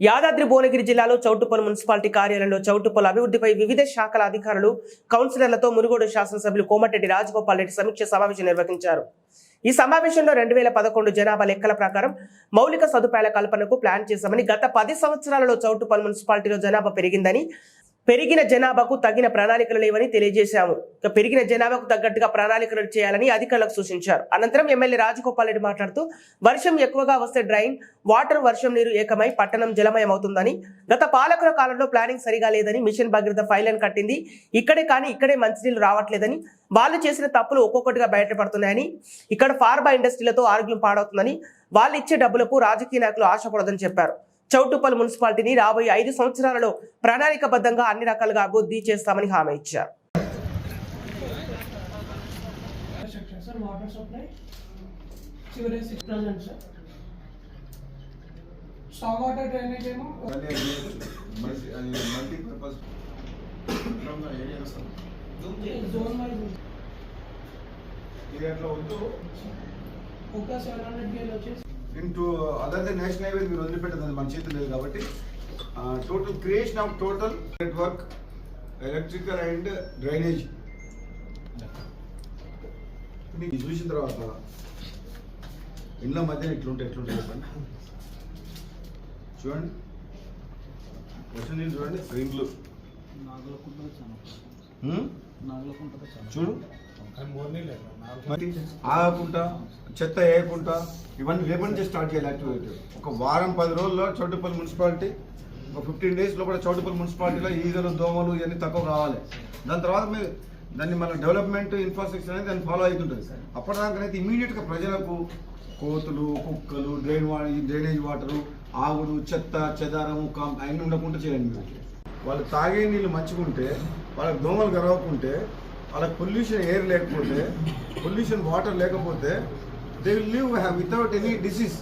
యాదాద్రి భువనగిరి జిల్లాలో చౌటుప్పల్ మున్సిపాలిటీ కార్యాలయంలో చౌటుప్పల్ అభివృద్ధిపై వివిధ శాఖల అధికారులు కౌన్సిలర్లతో మునుగోడు శాసనసభ్యులు కోమటిరెడ్డి రాజగోపాల్ రెడ్డి సమీక్ష సమావేశం నిర్వహించారు. ఈ సమావేశంలో 2011 జనాభా లెక్కల ప్రకారం మౌలిక సదుపాయాల కల్పనకు ప్లాన్ చేశామని, గత 10 సంవత్సరాలలో చౌటుప్పల్ మున్సిపాలిటీలో జనాభా పెరిగిందని, పెరిగిన జనాభాకు తగిన ప్రణాళికలు లేవని తెలియజేశాము. పెరిగిన జనాభాకు తగ్గట్టుగా ప్రణాళికలు చేయాలని అధికారులకు సూచించారు. అనంతరం ఎమ్మెల్యే రాజగోపాల్ రెడ్డి మాట్లాడుతూ, వర్షం ఎక్కువగా వస్తే డ్రైన్ వాటర్ వర్షం నీరు ఏకమై పట్టణం జలమయమవుతుందని, గత పాలకుల కాలంలో ప్లానింగ్ సరిగా లేదని, మిషన్ భగీరథ ఫైలైన్ కట్టింది ఇక్కడే మంచినీళ్లు రావట్లేదని, వాళ్ళు చేసిన తప్పులు ఒక్కొక్కటిగా బయటపడుతున్నాయని, ఇక్కడ ఫార్మా ఇండస్ట్రీలతో ఆరోగ్యం పాడవుతుందని, వాళ్ళు ఇచ్చే డబ్బులకు రాజకీయ నాయకులు ఆశపడదని చెప్పారు. చౌటుప్పల్ మున్సిపాలిటీని రాబోయే 5 సంవత్సరాలలో ప్రణాళికబద్ధంగా అన్ని రకాలుగా అభివృద్ధి చేస్తామని హామీ ఇచ్చారు. into other than national highways మీరు వదిలిపెట్టదని మన చేతులు లేదు కాబట్టి total creation of total network electrical and drainage మీకు చూసిన తర్వాత ఇండ్ల మధ్యన ఎట్లుంటే చెప్పండి. చూడండి వర్షం నీళ్ళు చూడండి, ఇండ్లు చూడు ఆగకుండా చెత్త వేయకుండా ఇవన్నీ రేపటి నుంచి స్టార్ట్ చేయాలి యాక్టివిటీ. ఒక వారం 10 రోజుల్లో చౌటుప్పల్ మున్సిపాలిటీ, ఒక 15 days లోపల చౌటుప్పల్ మున్సిపాలిటీలో ఈగలు దోమలు ఇవన్నీ తక్కువ కావాలి. దాని తర్వాత మీరు దాన్ని మన డెవలప్మెంట్ ఇన్ఫ్రాస్ట్రక్చర్ అనేది దాన్ని ఫాలో అవుతుంటుంది. అప్పటిదాకానైతే ఇమీడియట్గా ప్రజలకు కోతులు కుక్కలు డ్రైనేజ్ వాటరు ఆవులు చెత్త చెదారము అవన్నీ ఉండకుండా చేయండి. మీరు వాళ్ళు తాగే నీళ్ళు మంచిగుంటే, వాళ్ళకి దోమలు గరవకుంటే, వాళ్ళకి పొల్యూషన్ ఎయిర్ లేకపోతే, పొల్యూషన్ వాటర్ లేకపోతే, they will live without any disease.